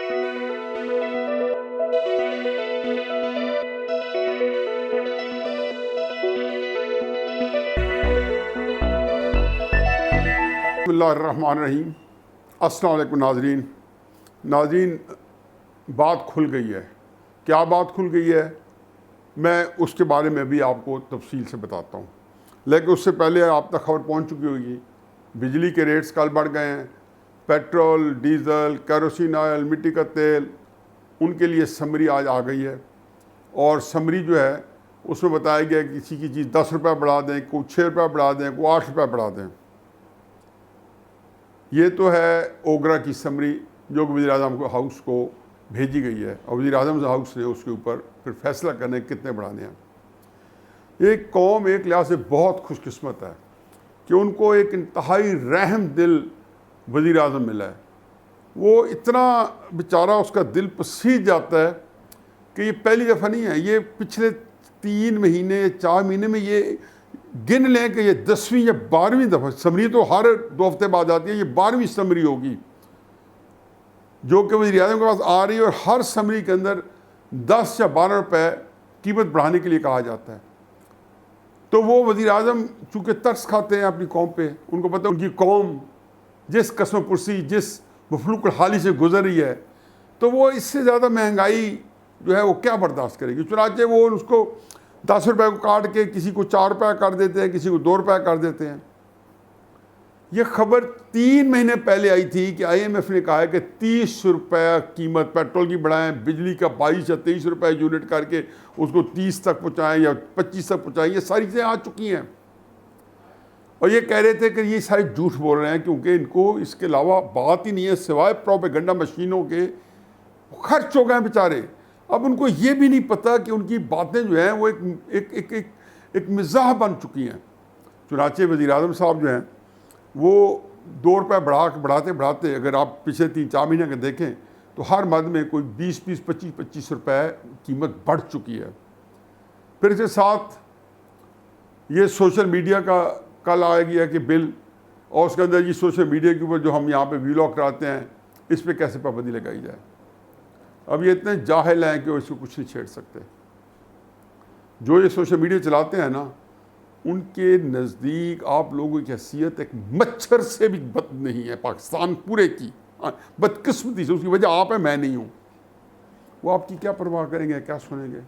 बिस्मिल्लाहिर्रहमानिर्रहीम। अस्सलाम वालेकुम नाज़रीन, बात खुल गई है। क्या बात खुल गई है, मैं उसके बारे में भी आपको तफसील से बताता हूँ। लेकिन उससे पहले आप तक खबर पहुँच चुकी होगी, बिजली के रेट्स कल बढ़ गए हैं। पेट्रोल, डीज़ल, केरोसिन ऑयल, मिट्टी का तेल, उनके लिए समरी आज आ गई है। और समरी जो है उसमें बताया गया कि किसी की चीज़ 10 रुपये बढ़ा दें, कोई 6 रुपये बढ़ा दें, कोई 8 रुपये बढ़ा दें। ये तो है ओगरा की समरी जो कि वज़ीर-ए-आज़म को हाउस को भेजी गई है, और वज़ीर-ए-आज़म हाउस ने उसके ऊपर फिर फैसला करने कितने बढ़ाने हैं। एक कौम एक लिहाज से बहुत खुशकिस्मत है कि उनको एक इंतहाई रहम दिल वज़ीर-ए-आज़म मिला है। वो इतना बेचारा उसका दिल पसीज जाता है कि ये पहली दफ़ा नहीं है, ये पिछले 3 महीने 4 महीने में ये गिन लें कि ये 10वीं या 12वीं दफ़ा, समरी तो हर 2 हफ्ते बाद आती है, ये 12वीं समरी होगी जो कि वज़ीर-ए-आज़म के पास आ रही है। और हर समरी के अंदर 10 या 12 रुपये कीमत बढ़ाने के लिए कहा जाता है। तो वो वज़ीर-ए-आज़म चूँकि तरस खाते हैं अपनी कौम पे, उनको पता है उनकी कौम जिस कसम पुरसी, जिस मफलूक हाली से गुजर रही है, तो वो इससे ज़्यादा महंगाई जो है वो क्या बर्दाश्त करेगी। चुनांचे वो उसको 10 रुपये को काट के किसी को 4 रुपये कर देते हैं, किसी को 2 रुपये कर देते हैं। ये खबर 3 महीने पहले आई थी कि IMF ने कहा है कि 30 रुपये कीमत पेट्रोल की बढ़ाएं, बिजली का 22 या 23 रुपये यूनिट करके उसको 30 तक पहुँचाएँ या 25 तक पहुँचाएँ। ये सारी चीज़ें आ चुकी हैं। और ये कह रहे थे कि ये सारे झूठ बोल रहे हैं क्योंकि इनको इसके अलावा बात ही नहीं है, सिवाय प्रोपेगेंडा मशीनों के खर्च हो गए बेचारे। अब उनको ये भी नहीं पता कि उनकी बातें जो हैं वो एक मिजाह बन चुकी हैं। चुनांचे वज़ीर-ए-आज़म साहब जो हैं वो 2 रुपये बढ़ाते बढ़ाते अगर आप पिछले 3-4 महीने के देखें तो हर मद में कोई 20-20, 25-25 रुपये कीमत बढ़ चुकी है। फिर इसके साथ ये सोशल मीडिया का कल आ गया कि बिल, और उसके अंदर ये सोशल मीडिया के ऊपर जो हम यहाँ पे व्लॉग कराते हैं इस पर कैसे पाबंदी लगाई जाए। अब ये इतने जाहिल हैं कि वो इसको कुछ नहीं छेड़ सकते। जो ये सोशल मीडिया चलाते हैं ना, उनके नज़दीक आप लोगों की हैसियत एक मच्छर से भी बद नहीं है पाकिस्तान पूरे की। बदकिस्मती से उसकी वजह आप है, मैं नहीं हूँ। वो आपकी क्या परवाह करेंगे, क्या सुनेंगे,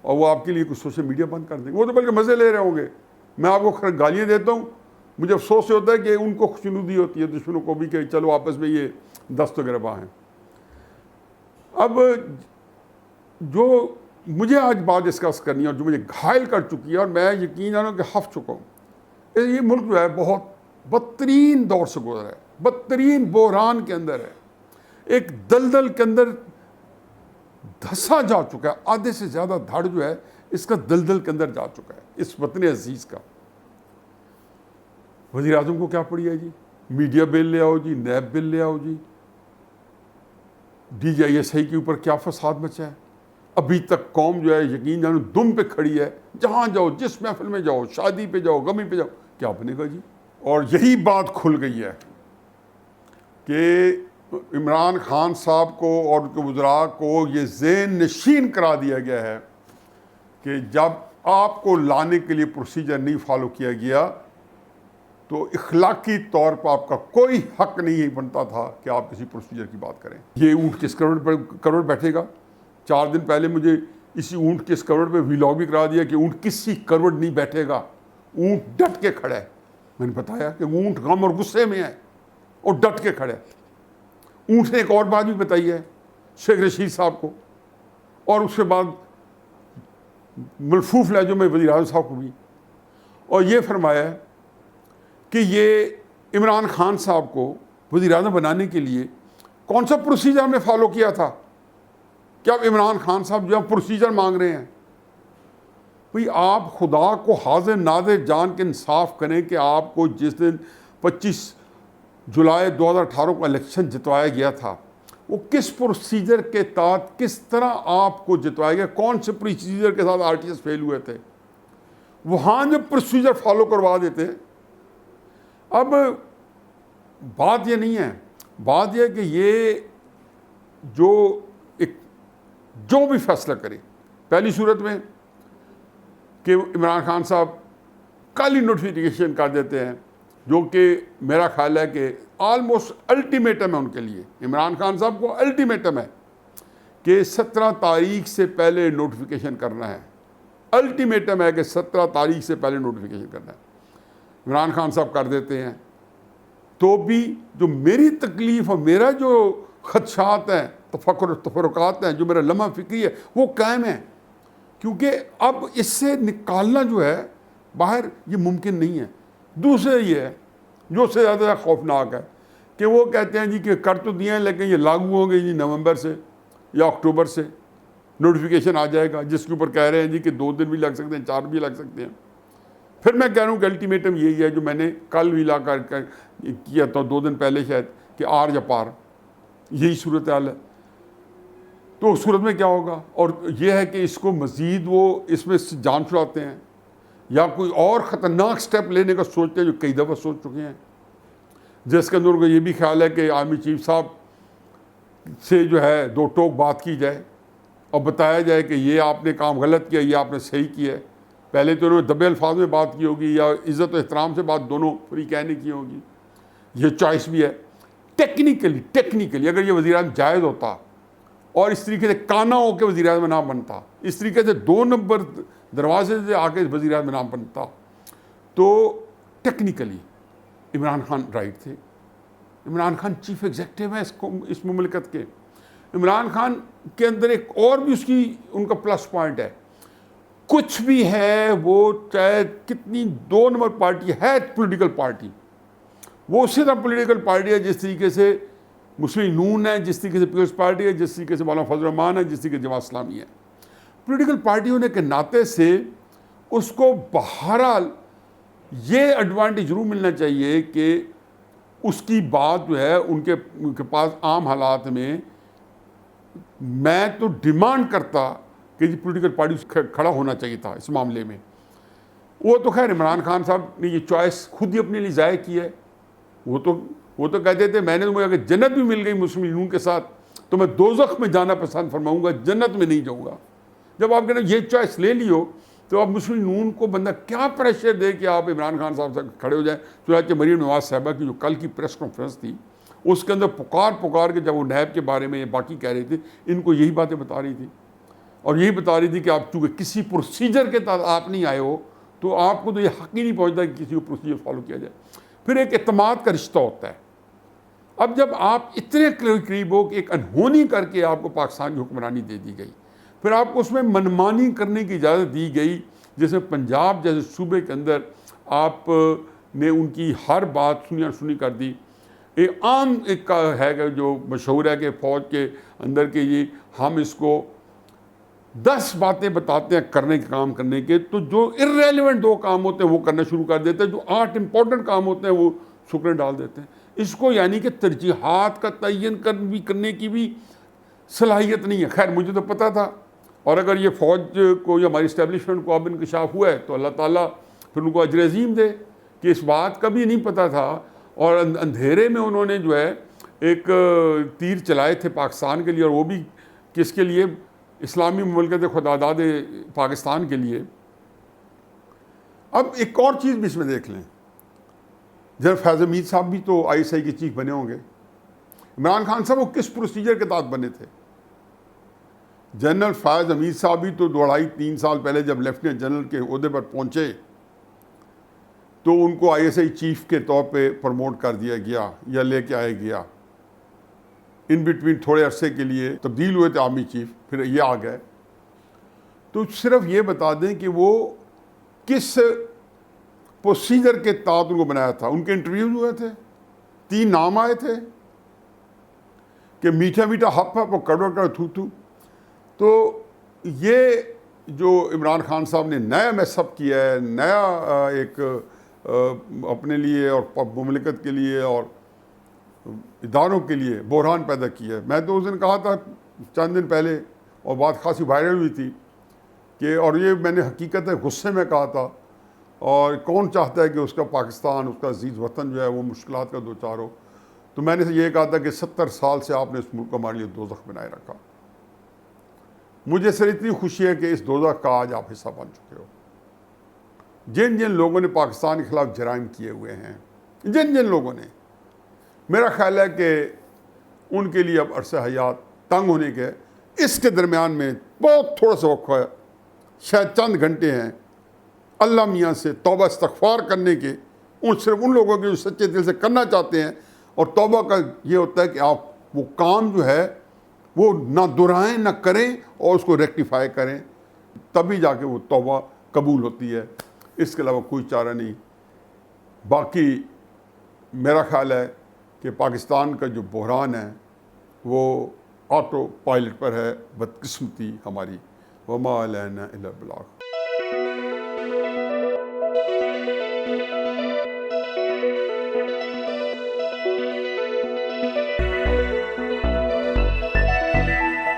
और वो आपके लिए कुछ सोशल मीडिया बंद कर देंगे। वो तो बल्कि मज़े ले रहे होंगे। मैं आपको गालियाँ देता हूँ, मुझे अफसोस से होता है कि उनको खुशनुदी होती है दुश्मनों को भी कि चलो आपस में ये दस्त गिरबा हैं। अब जो मुझे आज बात डिस्कस करनी है और जो मुझे घायल कर चुकी है, और मैं यकीन जानो कि हफ चुका हूँ, ये मुल्क जो है बहुत बदतरीन दौर से गुजरा है, बदतरीन बहरान के अंदर है, एक दलदल के अंदर धंसा जा चुका है। आधे से ज़्यादा धड़ जो है इसका दलदल के अंदर जा चुका है, इस वतन अजीज़ का। वज़ीर-ए-आज़म को क्या पड़ी है जी, मीडिया बिल ले आओ जी, नैब बिल ले आओ जी, DGISI के ऊपर क्या फसाद मचा है। अभी तक कौम जो है यकीन जानो दुम पे खड़ी है। जहाँ जाओ, जिस महफिल में जाओ, शादी पे जाओ, गमी पे जाओ, क्या बनेगा जी। और यही बात खुल गई है कि इमरान खान साहब को और उनके वज़रा को ये ज़हन नशीन करा दिया गया है कि जब आपको लाने के लिए प्रोसीजर नहीं फॉलो किया गया तो इखलाकी तौर पर आपका कोई हक नहीं बनता था कि आप किसी प्रोसीजर की बात करें। ये ऊँट किस करोड़ बैठेगा। 4 दिन पहले मुझे इसी ऊँट किस करोड़ पे व्लॉग भी करा दिया कि ऊँट किसी करोड़ नहीं बैठेगा, ऊँट डट के खड़ा है। मैंने बताया कि ऊँट गम और गुस्से में है और डट के खड़ा है। ऊँट ने एक और बात भी बताई है शेख रशीद साहब को, और उसके बाद मलफूफ लहजों में वज़ीर-ए-आज़म साहब को भी, और ये फरमाया है कि ये इमरान खान साहब को वज़ीर-ए-आज़म बनाने के लिए कौन सा प्रोसीजर हमने फॉलो किया था कि अब इमरान खान साहब जो प्रोसीजर मांग रहे हैं। भाई आप खुदा को हाजिर नाज़िर जान के इंसाफ करें कि आपको जिस दिन 25 जुलाई 2018 को इलेक्शन जितवाया गया था वो किस प्रोसीजर के तहत किस तरह आपको जितवाया गया, कौन से प्रोसीजर के साथ RTS फेल हुए थे, वहाँ जब प्रोसीजर फॉलो करवा देते। अब बात ये नहीं है, बात यह कि ये जो एक जो भी फैसला करे, पहली सूरत में कि इमरान खान साहब कल ही नोटिफिकेशन कर देते हैं, जो कि मेरा ख्याल है कि ऑलमोस्ट अल्टीमेटम है उनके लिए। इमरान खान साहब को अल्टीमेटम है कि 17 तारीख से पहले नोटिफिकेशन करना है। अल्टीमेटम है कि 17 तारीख से पहले नोटिफिकेशन करना है। इमरान खान साहब कर देते हैं, तो भी जो मेरी तकलीफ़ और मेरा जो खदशात हैं, तफरुकात हैं, जो मेरा लम्हा फ़िक्री है, वो कायम है। क्योंकि अब इससे निकालना जो है बाहर, ये मुमकिन नहीं है। दूसरा ये है जो उससे ज़्यादा खौफनाक है कि वो कहते हैं जी कि कर तो दिए हैं, लेकिन ये लागू होंगे जी नवंबर से या अक्टूबर से नोटिफिकेशन आ जाएगा, जिसके ऊपर कह रहे हैं जी कि 2 दिन भी लग सकते हैं, 4 भी लग सकते हैं। फिर मैं कह रहा हूँ कि अल्टीमेटम यही है जो मैंने कल भी ला कर किया था, 2 दिन पहले शायद, कि आर या पार, यही सूरत हाल है। तो उस सूरत में क्या होगा? और यह है कि इसको मज़ीद वो इसमें जान छुड़ाते हैं या कोई और ख़तरनाक स्टेप लेने का सोचते हैं, जो कई दफ़ा सोच चुके हैं, जिसके अंदर उनको ये भी ख्याल है कि आर्मी चीफ साहब से जो है 2 टोक बात की जाए और बताया जाए कि ये आपने काम गलत किया, ये आपने सही किया है। पहले तो उन्होंने दबे अल्फाज में बात की होगी या इज़्ज़त और एहतराम से बात दोनों पूरी कहने की होगी। ये चॉइस भी है। टेक्निकली अगर ये वज़ीर-ए-आज़म जायज़ होता और इस तरीके से काना होकर वज़ीर-ए-आज़म नाम बनता, इस तरीके से 2 नंबर दरवाजे से आके वज़ीर-ए-आज़म नाम बनता, तो टेक्निकली इमरान खान राइट थे। इमरान खान चीफ एग्जेक्टिव है इस मुमलिकत के। इमरान खान के अंदर एक और भी उनका प्लस पॉइंट है। कुछ भी है वो, चाहे कितनी 2 नंबर पार्टी है, पॉलिटिकल पार्टी, वो उसी तरह पॉलिटिकल पार्टी है जिस तरीके से मुस्लिम नून है, जिस तरीके से पीपल्स पार्टी है, जिस तरीके से मौलाना फजल रहमान है, जिस तरीके से जमात इस्लामी है। पॉलिटिकल पार्टी होने के नाते से उसको बहरहाल ये एडवांटेज जरूर मिलना चाहिए कि उसकी बात जो है उनके पास आम हालात में, मैं तो डिमांड करता कि जी पॉलिटिकल पार्टी खड़ा होना चाहिए था इस मामले में। वो तो खैर इमरान खान साहब ने ये चॉइस खुद ही अपने लिए ज़ाहिर की है। वो तो कहते थे मैंने तो, मुझे अगर जन्नत भी मिल गई मुस्लिम लीग के साथ तो मैं दोज़ख में जाना पसंद फरमाऊँगा, जन्नत में नहीं जाऊँगा। जब आप कहते ये चॉइस ले लियो तो अब मुस्लिम नून को बंदा क्या प्रेशर दे कि आप इमरान खान साहब से खड़े हो जाएं। चुनांचे मरीम नवाज साहबा की जो कल की प्रेस कॉन्फ्रेंस थी, उसके अंदर पुकार के जब वो नैब के बारे में बाकी कह रहे थे, इनको यही बातें बता रही थी और यही बता रही थी कि आप चूँकि किसी प्रोसीजर के तहत आप नहीं आए हो, तो आपको तो ये हक़ ही नहीं पहुँचता कि किसी को प्रोसीजर फॉलो किया जाए। फिर एक एतमाद का रिश्ता होता है। अब जब आप इतने करीब हो कि एक अनहोनी करके आपको पाकिस्तान की हुक्मरानी दे दी गई, फिर आपको उसमें मनमानी करने की इजाज़त दी गई, जैसे पंजाब जैसे सूबे के अंदर आप ने उनकी हर बात सुनी कर दी। एक आम एक का है जो मशहूर है कि फ़ौज के अंदर के ये हम इसको 10 बातें बताते हैं करने के काम करने के, तो जो इर्रेलेवेंट 2 काम होते हैं वो करना शुरू कर देते हैं, जो 8 इंपॉर्टेंट काम होते हैं वो शुक्र डाल देते हैं। इसको यानी कि तरजीहात का तयन करने की भी सलाहियत नहीं है। खैर मुझे तो पता था, और अगर ये फ़ौज को या हमारी इस्टेब्लिशमेंट को अब इंकशाफ हुआ है तो अल्लाह ताला फिर उनको अजर अज़ीम दे कि इस बात का भी नहीं पता था और अंधेरे में उन्होंने जो है एक तीर चलाए थे पाकिस्तान के लिए, और वो भी किसके लिए? इस्लामी मुल्कत खुदादाद पाकिस्तान के लिए। अब एक और चीज़ भी इसमें देख लें, जनरल फैज़ हमीद साहब भी तो ISI के चीफ बने होंगे। इमरान खान साहब वो किस प्रोसीजर के तहत बने थे? जनरल फैज़ हमीद साहब भी तो 2.5-3 साल पहले जब लेफ्टिनेंट जनरल के ओहदे पर पहुँचे तो उनको ISI चीफ के तौर पे प्रमोट कर दिया गया या लेके आया गया। इन बिटवीन थोड़े अरसे के लिए तब्दील हुए थे आर्मी चीफ, फिर ये आ गए। तो सिर्फ ये बता दें कि वो किस प्रोसीजर के तहत उनको बनाया था। उनके इंटरव्यूज हुए थे, 3 नाम आए थे कि मीठा मीठा हप हप और कड़वा कड़वा थू थू। तो ये जो इमरान खान साहब ने नया मैसअप किया है, नया एक अपने लिए और मुमलिकत के लिए और इदारों के लिए बहरान पैदा किया है। मैं तो उस दिन कहा था चंद दिन पहले, और बात खासी वायरल हुई थी कि, और ये मैंने हकीकत है गुस्से में कहा था, और कौन चाहता है कि उसका पाकिस्तान, उसका अजीज़ वतन जो है वो मुश्किलात का दो चार हो। तो मैंने से ये कहा था कि 70 साल से आपने इस मुल्क को हमारे लिए दोज़ख बनाए रखा। मुझे सर इतनी खुशी है कि इस दोज़ख का आज आप हिस्सा बन चुके हो। जिन जिन लोगों ने पाकिस्तान के खिलाफ जराइम किए हुए हैं, जिन जिन लोगों ने, मेरा ख्याल है कि उनके लिए अब अरसे हयात तंग होने के, इसके दरमियान में बहुत थोड़ा सा वक्त है, शायद चंद घंटे हैं अल्लाह मियाँ से तौबा इस्तग़फ़ार करने के, सिर्फ उन लोगों के जो सच्चे दिल से करना चाहते हैं। और तौबा का ये होता है कि आप वो काम जो है वो ना दोहराएं ना करें और उसको रेक्टिफाई करें, तभी जाके वो तौबा कबूल होती है। इसके अलावा कोई चारा नहीं। बाकी मेरा ख्याल है कि पाकिस्तान का जो बहरान है वो ऑटो पायलट पर है, बदकिस्मती हमारी। वमा अलैना इल्ला अल बलाग।